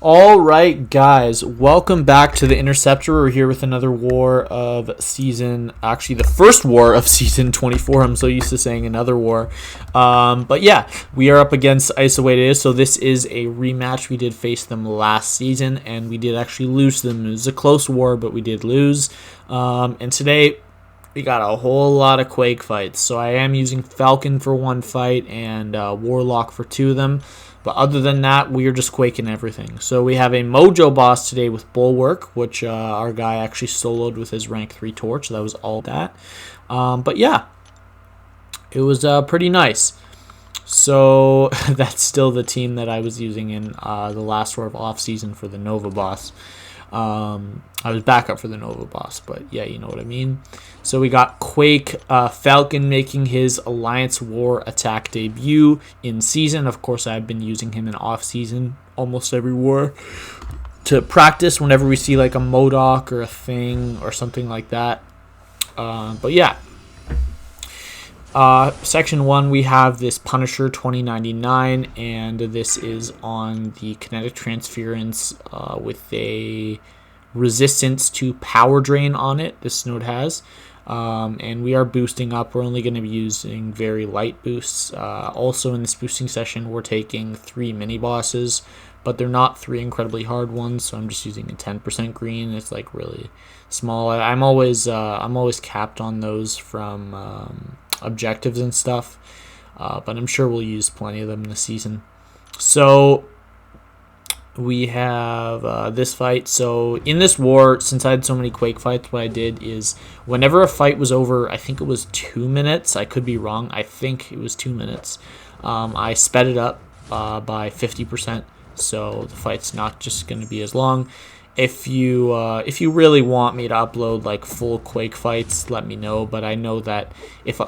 All right, guys, welcome back to the Interceptor. We're here with another war of actually the first war of season 24. I'm so used to saying another war. But yeah, we are up against ISO8A, so this is a rematch. We did face them last season, and we did actually lose them. It was a close war, but we did lose. And today, we got a whole lot of Quake fights. So I am using Falcon for one fight and Warlock for two of them. But other than that, we are just quaking everything. So we have a Mojo boss today with Bulwark, which our guy actually soloed with his rank 3 torch. So that was all that. But yeah, it was pretty nice. So that's still the team that I was using in the last war of off-season for the Nova boss. I was backup for the Nova boss, but yeah, you know what I mean. So we got Quake, Falcon making his Alliance War attack debut in season. Of course, I've been using him in off-season almost every war to practice whenever we see like a Modok or a thing or something like that. But yeah. Section 1, we have this Punisher 2099, and this is on the kinetic transference with a resistance to power drain on it. This node has. And we are boosting up. We're only going to be using very light boosts. Also in this boosting session, we're taking 3 mini bosses, but they're not 3 incredibly hard ones, so I'm just using a 10% green. It's like really small. I'm always capped on those from objectives and stuff, but I'm sure we'll use plenty of them this season. So we have this fight. So in this war, since I had so many Quake fights, what I did is whenever a fight was over, I think it was 2 minutes, I could be wrong, I think it was 2 minutes, I sped it up by 50%, so the fight's not just going to be as long. If you really want me to upload like full Quake fights, let me know. But I know that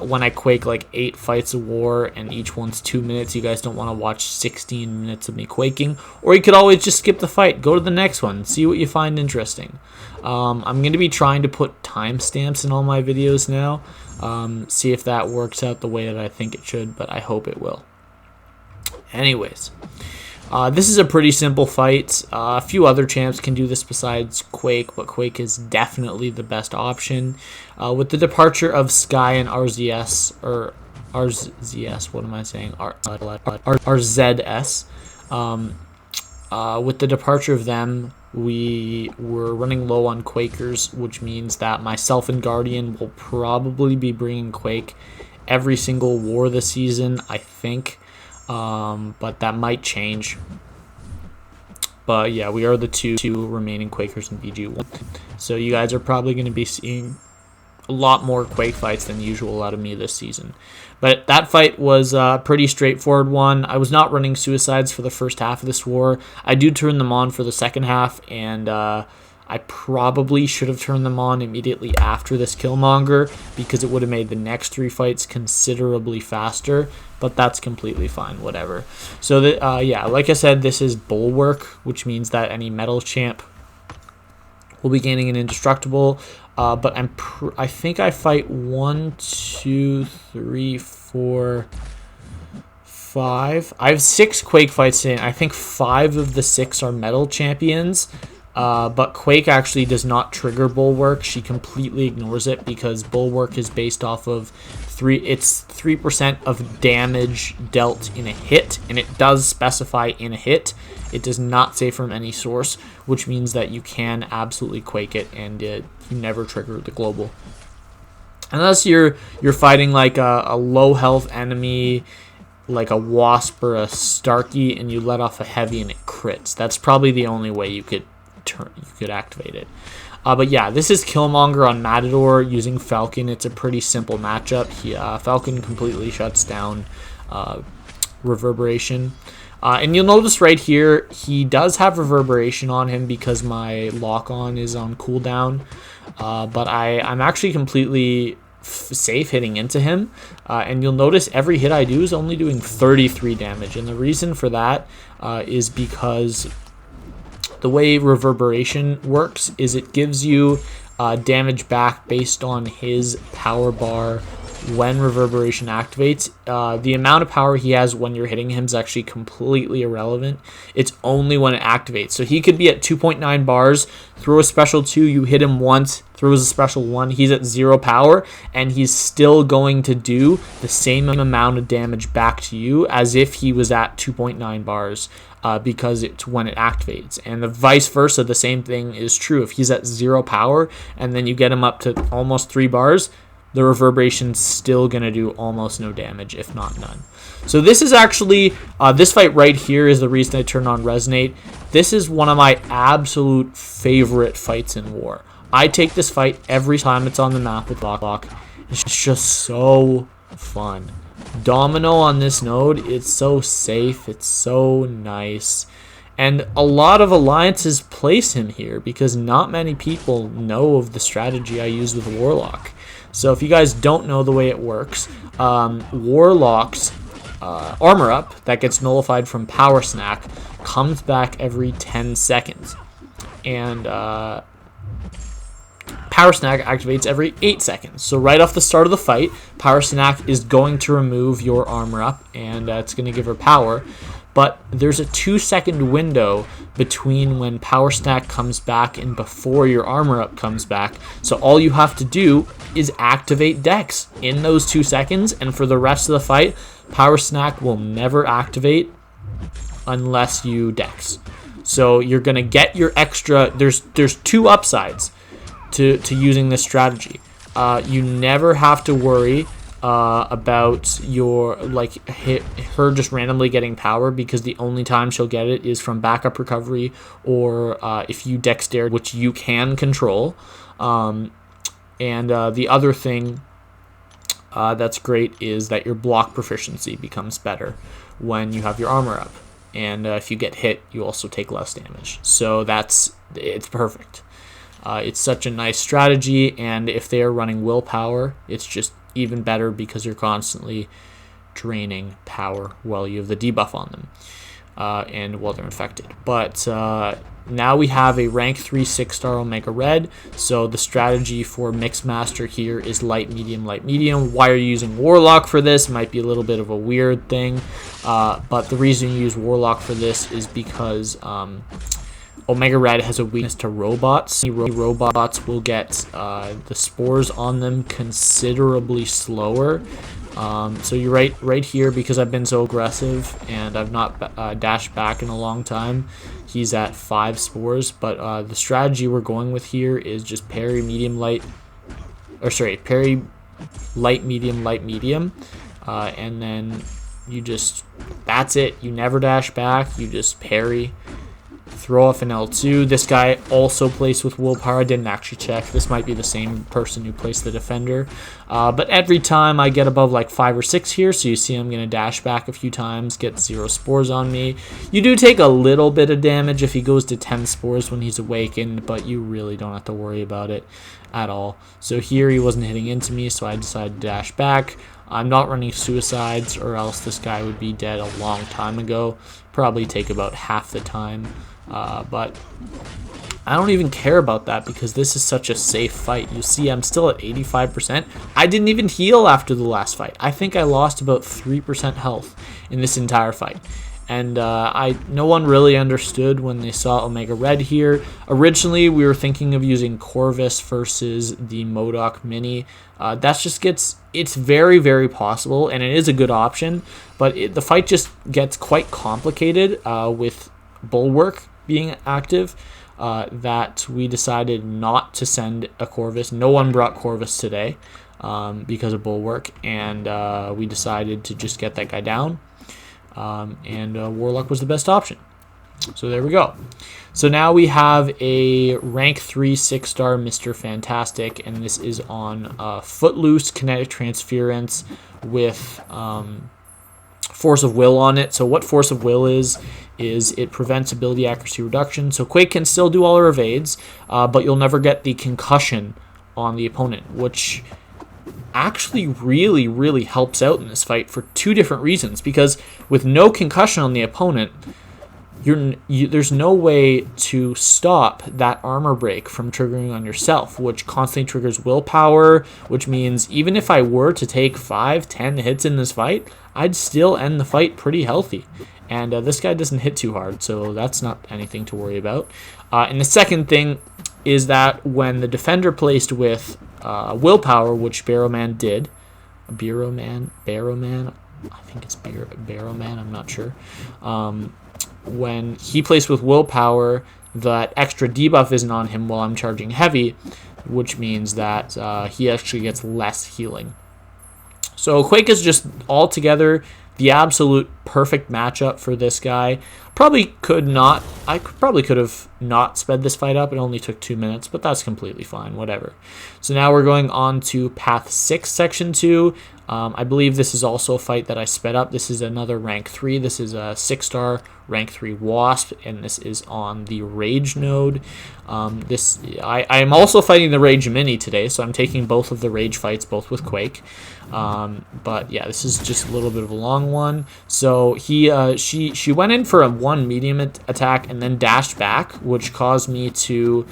when I Quake like 8 fights a war and each one's 2 minutes, you guys don't want to watch 16 minutes of me quaking. Or you could always just skip the fight, go to the next one, see what you find interesting. I'm going to be trying to put timestamps in all my videos now. See if that works out the way that I think it should, but I hope it will. Anyways. This is a pretty simple fight. A few other champs can do this besides Quake, but Quake is definitely the best option. With the departure of Sky and RZS, or RZS, what am I saying? RZS. With the departure of them, we were running low on Quakers, which means that myself and Guardian will probably be bringing Quake every single war this season, I think. But that might change. But yeah, we are the two remaining Quakers in BG1. So you guys are probably going to be seeing a lot more Quake fights than usual out of me this season. But that fight was a pretty straightforward one. I was not running suicides for the first half of this war. I do turn them on for the second half, and I probably should have turned them on immediately after this Killmonger because it would have made the next 3 fights considerably faster, but that's completely fine, whatever. So, yeah, like I said, this is Bulwark, which means that any metal champ will be gaining an indestructible, but I think I fight 1, 2, 3, 4, 5. I have 6 Quake fights in. I think 5 of the 6 are metal champions. But Quake actually does not trigger Bulwark. She completely ignores it because Bulwark is based off of 3% of damage dealt in a hit, and it does specify in a hit. It does not say from any source, which means that you can absolutely Quake it and you never trigger the global. Unless you're fighting like a low health enemy, like a Wasp or a Starkey, and you let off a heavy and it crits. That's probably the only way you could activate it. But yeah, this is Killmonger on Matador using Falcon. It's a pretty simple matchup. Falcon completely shuts down Reverberation. And you'll notice right here, he does have Reverberation on him because my lock-on is on cooldown. But I'm actually completely safe hitting into him. And you'll notice every hit I do is only doing 33 damage. And the reason for that is because the way Reverberation works is it gives you damage back based on his power bar when Reverberation activates. The amount of power he has when you're hitting him is actually completely irrelevant. It's only when it activates. So he could be at 2.9 bars, throw a special 2, you hit him once, throws a special 1, he's at 0 power, and he's still going to do the same amount of damage back to you as if he was at 2.9 bars. Because it's when it activates. And the vice versa, the same thing is true. If he's at 0 power and then you get him up to almost 3 bars, the Reverberation's still going to do almost no damage, if not none. So this is actually, this fight right here is the reason I turned on Resonate. This is one of my absolute favorite fights in War. I take this fight every time it's on the map with Warlock. It's just so fun. Domino on this node, it's so safe, it's so nice, and a lot of alliances place him here because not many people know of the strategy I use with Warlock. So if you guys don't know the way it works, Warlock's armor up that gets nullified from Power Snack comes back every 10 seconds, and Power Snack activates every 8 seconds. So right off the start of the fight, Power Snack is going to remove your armor up, and it's going to give her power. But there's a 2-second window between when Power Snack comes back and before your armor up comes back. So all you have to do is activate Dex in those 2 seconds, and for the rest of the fight, Power Snack will never activate unless you Dex. So you're going to get your extra. There's 2 upsides to using this strategy. You never have to worry about your her just randomly getting power, because the only time she'll get it is from backup recovery or if you dexterity, which you can control. And the other thing that's great is that your block proficiency becomes better when you have your armor up, and if you get hit, you also take less damage. So it's perfect. It's such a nice strategy, and if they are running willpower, it's just even better because you're constantly draining power while you have the debuff on them and while they're infected. But now we have a rank 3 6-star Omega Red, so the strategy for Mixmaster here is light, medium, light, medium. Why are you using Warlock for this? Might be a little bit of a weird thing, but the reason you use Warlock for this is because Omega Red has a weakness to robots. Robots will get the spores on them considerably slower. So you're right here, because I've been so aggressive and I've not dashed back in a long time. He's at 5 spores, but the strategy we're going with here is just parry, medium, light, parry, light, medium, and then that's it. You never dash back. You just parry. Throw off an L2. This guy also placed with willpower. I didn't actually check. This might be the same person who placed the defender. But every time I get above like 5 or 6 here, so you see I'm going to dash back a few times, get 0 spores on me. You do take a little bit of damage if he goes to 10 spores when he's awakened, but you really don't have to worry about it at all. So here he wasn't hitting into me, so I decided to dash back. I'm not running suicides, or else this guy would be dead a long time ago. Probably take about half the time. But I don't even care about that because this is such a safe fight. You see, I'm still at 85%. I didn't even heal after the last fight. I think I lost about 3% health in this entire fight. And no one really understood when they saw Omega Red here. Originally, we were thinking of using Corvus versus the Modok Mini. It's very, very possible, and it is a good option, but the fight just gets quite complicated with Bulwark being active, that we decided not to send a Corvus. No one brought Corvus today because of Bulwark, and we decided to just get that guy down, and Warlock was the best option. So there we go. So now we have a rank 3 6-star Mr. Fantastic, and this is on Footloose Kinetic Transference with Force of Will on it. So what Force of Will is it prevents ability accuracy reduction. So Quake can still do all her evades, but you'll never get the concussion on the opponent, which actually really, really helps out in this fight for 2 different reasons. Because with no concussion on the opponent, there's no way to stop that armor break from triggering on yourself, which constantly triggers willpower, which means even if I were to take 5-10 hits in this fight, I'd still end the fight pretty healthy. And this guy doesn't hit too hard, so that's not anything to worry about. And the second thing is that when the defender placed with willpower, which Barrowman did, Barrowman, I think it's Barrowman, I'm not sure. When he placed with willpower, that extra debuff isn't on him while I'm charging heavy, which means that he actually gets less healing. So Quake is just altogether the absolute perfect matchup for this guy. I probably could have not sped this fight up. It only took 2 minutes, but that's completely fine, whatever. So now we're going on to Path 6, Section 2. I believe this is also a fight that I sped up. This is another rank 3. This is a 6-star rank 3 Wasp, and this is on the Rage node. I am also fighting the Rage Mini today, so I'm taking both of the Rage fights, both with Quake. But yeah, this is just a little bit of a long one. So she went in for a 1 medium attack and then dashed back, which caused me to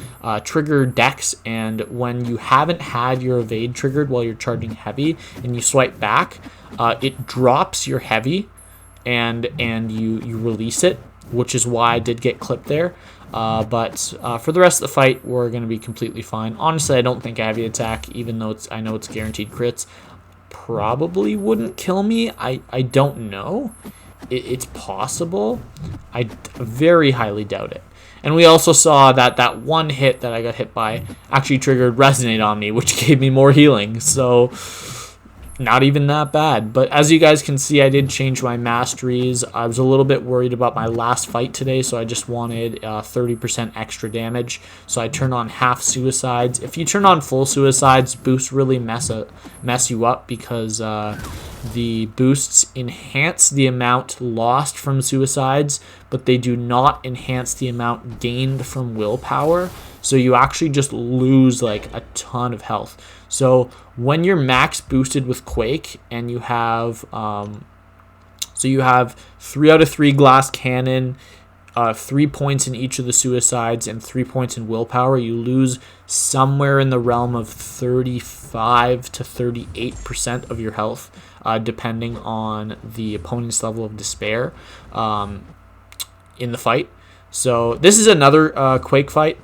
trigger Dex. And when you haven't had your evade triggered while you're charging heavy and you swipe back, it drops your heavy and you release it, which is why I did get clipped there. But for the rest of the fight, we're going to be completely fine. Honestly, I don't think a heavy attack, even though I know it's guaranteed crits, probably wouldn't kill me. I don't know. It's possible. I very highly doubt it. And we also saw that one hit that I got hit by actually triggered Resonate on me, which gave me more healing. So not even that bad. But as you guys can see, I did change my masteries. I was a little bit worried about my last fight today, so I just wanted 30% extra damage. So I turned on half suicides. If you turn on full suicides, boosts really mess you up, because the boosts enhance the amount lost from suicides, but they do not enhance the amount gained from willpower. So you actually just lose like a ton of health. So when you're max boosted with Quake and you have, so you have 3 out of 3 glass cannon, 3 points in each of the suicides, and 3 points in willpower, you lose somewhere in the realm of 35 to 38% of your health, depending on the opponent's level of despair in the fight. So this is another Quake fight.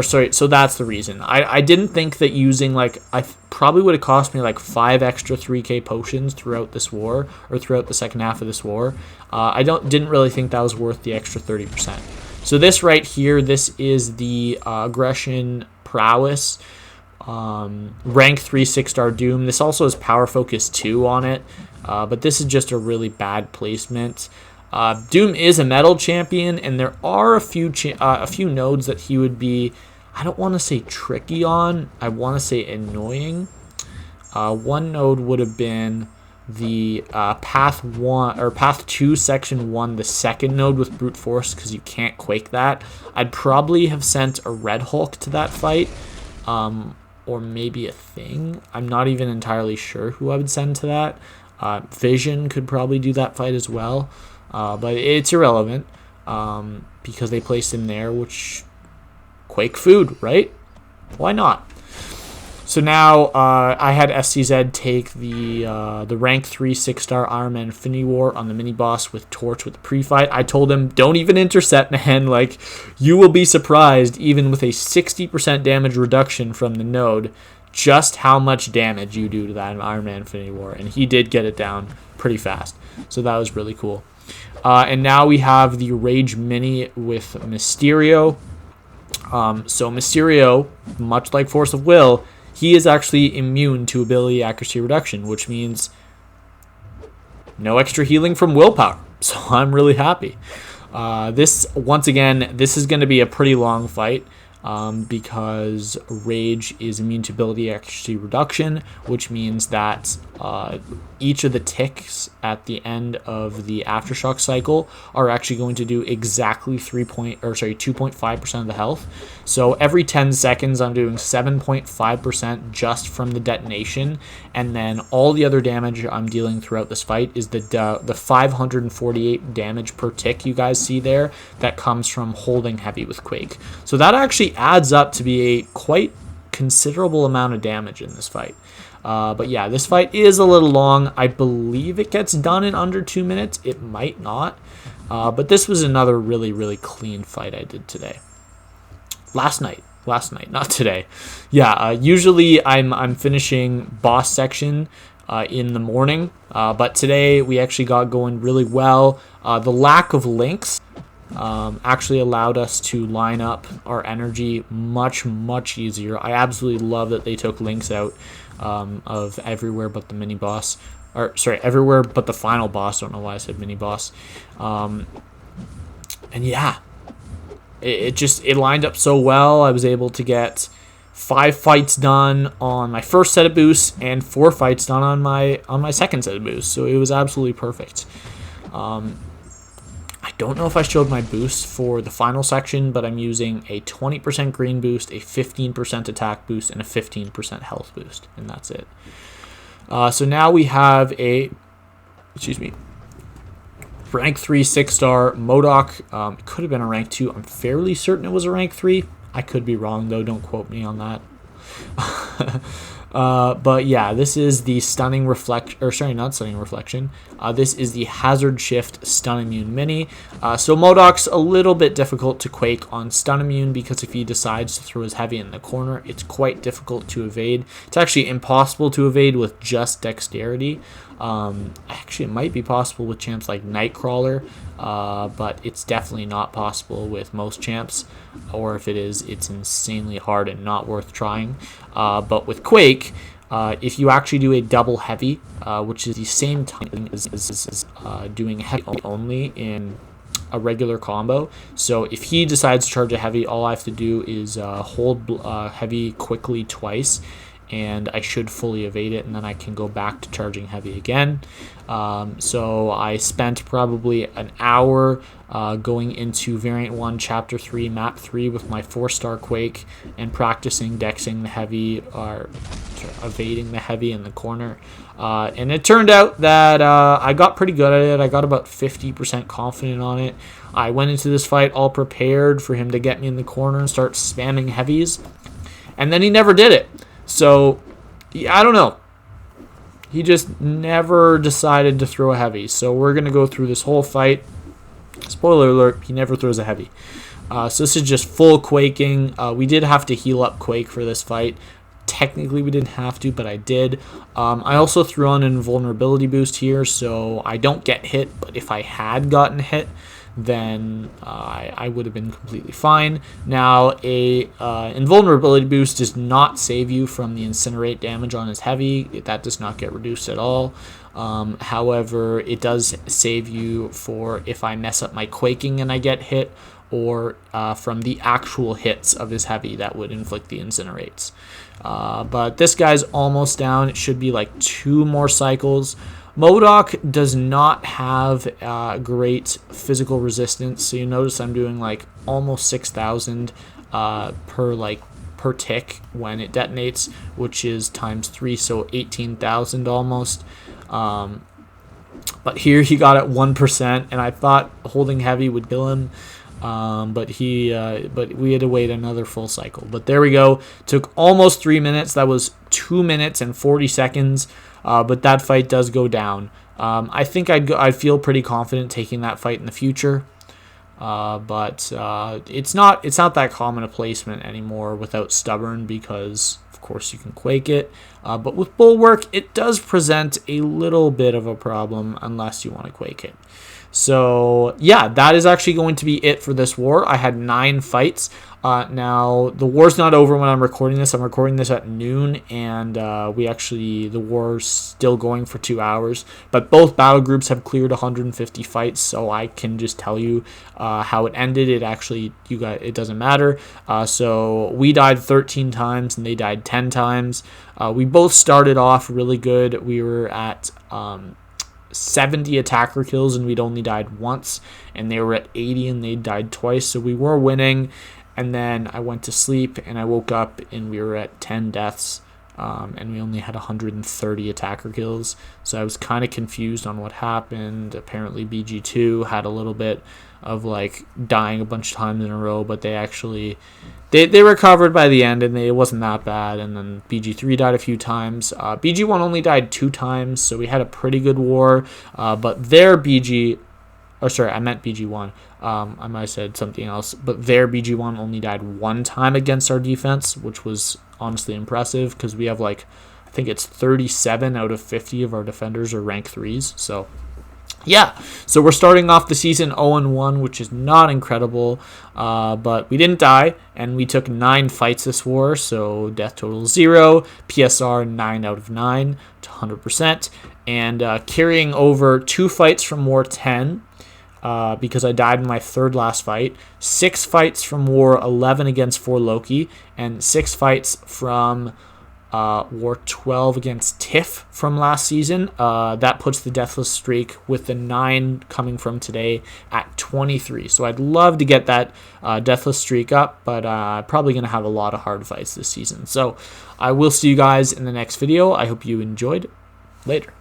So that's the reason. I didn't think that using, like, probably would have cost me like 5 extra 3k potions throughout this war, or throughout the second half of this war. I didn't really think that was worth the extra 30%. So this right here, this is the aggression prowess, rank 3 6-star Doom. This also has power focus 2 on it, but this is just a really bad placement. Doom is a metal champion, and there are a few nodes that he would be, I don't want to say tricky on, I want to say annoying. One node would have been the Path 1 or Path 2 Section 1, the second node with brute force, because you can't Quake that. I'd probably have sent a Red Hulk to that fight, or maybe a Thing. I'm not even entirely sure who I would send to that. Vision could probably do that fight as well. But it's irrelevant, because they placed him there, which Quake food, right? Why not? So now I had SCZ take the rank 3 6-star Iron Man Infinity War on the mini boss with Torch with the pre-fight. I told him, don't even intercept, man. Like, you will be surprised, even with a 60% damage reduction from the node, just how much damage you do to that Iron Man Infinity War. And he did get it down pretty fast. So that was really cool. And now we have the Rage Mini with Mysterio. So Mysterio, much like Force of Will, he is actually immune to ability accuracy reduction, which means no extra healing from willpower. So I'm really happy. Once again, this is going to be a pretty long fight. because Rage is immune to ability accuracy reduction, which means that each of the ticks at the end of the Aftershock cycle are actually going to do exactly 2.5% of the health. So every 10 seconds, I'm doing 7.5% just from the detonation, and then all the other damage I'm dealing throughout this fight is the 548 damage per tick you guys see there that comes from holding heavy with Quake. So that actually adds up to be a quite considerable amount of damage in this fight. But yeah, this fight is a little long. I believe it gets done in under 2 minutes. It might not. But this was another really clean fight I did today. Last night, not today. Yeah, usually I'm finishing boss section in the morning. But today we actually got going really well. The lack of links actually allowed us to line up our energy much easier. I absolutely love that they took links out of everywhere but the mini boss, or sorry, everywhere but the final boss. I don't know why I said mini boss. And yeah, it lined up so well. I was able to get 5 fights done on my first set of boosts and 4 fights done on my second set of boosts. So it was absolutely perfect. I don't know if I showed my boosts for the final section, but I'm using a 20% green boost, a 15% attack boost, and a 15% health boost, and that's it. So now we have a, rank 3 6-star Modok. It could have been a rank 2. I'm fairly certain it was a rank 3. I could be wrong, though. Don't quote me on that. But yeah, this is the stunning reflection, or sorry, not stunning reflection. This is the hazard shift stun immune mini. So Modok's a little bit difficult to Quake on stun immune because if he decides to throw his heavy in the corner, it's quite difficult to evade. It's actually impossible to evade with just dexterity. Actually, it might be possible with champs like Nightcrawler, but it's definitely not possible with most champs, or if it is, it's insanely hard and not worth trying. But with Quake, if you actually do a double heavy, which is the same time as doing heavy only in a regular combo. So if he decides to charge a heavy, all I have to do is hold heavy quickly twice, and I should fully evade it, and then I can go back to charging heavy again. So I spent probably an hour going into Variant 1, Chapter 3, Map 3 with my 4-star Quake and practicing dexing the heavy, or evading the heavy in the corner. And it turned out that I got pretty good at it. I got about 50% confident on it. I went into this fight all prepared for him to get me in the corner and start spamming heavies, and then he never did it. So, yeah, I don't know. He just never decided to throw a heavy. So we're going to go through this whole fight. Spoiler alert, he never throws a heavy. So this is just full quaking. We did have to heal up Quake for this fight. Technically, we didn't have to, but I did. I also threw on an invulnerability boost here, so I don't get hit. But if I had gotten hit, then I would have been completely fine. Now, a invulnerability boost does not save you from the incinerate damage on his heavy. That does not get reduced at all. However, it does save you for if I mess up my quaking and I get hit, or from the actual hits of his heavy that would inflict the incinerates. But this guy's almost down. It should be like 2 more cycles. Modok does not have great physical resistance, so you notice I'm doing like almost 6,000 per tick when it detonates, which is times 3, so 18,000 almost. But here he got at 1%, and I thought holding heavy would kill him. But we had to wait another full cycle. But there we go. Took almost 3 minutes. That was 2 minutes and 40 seconds. But that fight does go down. I think I'd feel pretty confident taking that fight in the future. But it's not that common a placement anymore without Stubborn, because of course you can Quake it. But with Bulwark, it does present a little bit of a problem unless you want to Quake it. So yeah, that is actually going to be it for this war. I had 9 fights. Now the war's not over when I'm recording this. I'm recording this at noon, and the war's still going for 2 hours. But both battle groups have cleared 150 fights, so I can just tell you how it ended. It doesn't matter. So we died 13 times, and they died 10 times. We both started off really good. We were at 70 attacker kills, and we'd only died once, and they were at 80 and they died twice, so we were winning. And then I went to sleep and I woke up and we were at 10 deaths, and we only had 130 attacker kills, so I was kind of confused on what happened. Apparently BG2 had a little bit of like dying a bunch of times in a row, but they recovered by the end, and it wasn't that bad. And then BG3 died a few times. BG1 only died 2 times, so we had a pretty good war. But their BG, or sorry, I meant BG1. I might have said something else, but their BG1 only died 1 time against our defense, which was honestly impressive because we have I think it's 37 out of 50 of our defenders are rank 3s. So yeah, so we're starting off the season 0-1, which is not incredible, but we didn't die, and we took 9 fights this war, so death total 0, PSR 9 out of 9 to 100%, and carrying over 2 fights from war 10, because I died in my third last fight, 6 fights from war 11 against 4 Loki, and 6 fights from war 12 against Tiff from last season. That puts the Deathless streak with the 9 coming from today at 23. So I'd love to get that Deathless streak up, but probably going to have a lot of hard fights this season. So I will see you guys in the next video. I hope you enjoyed. Later.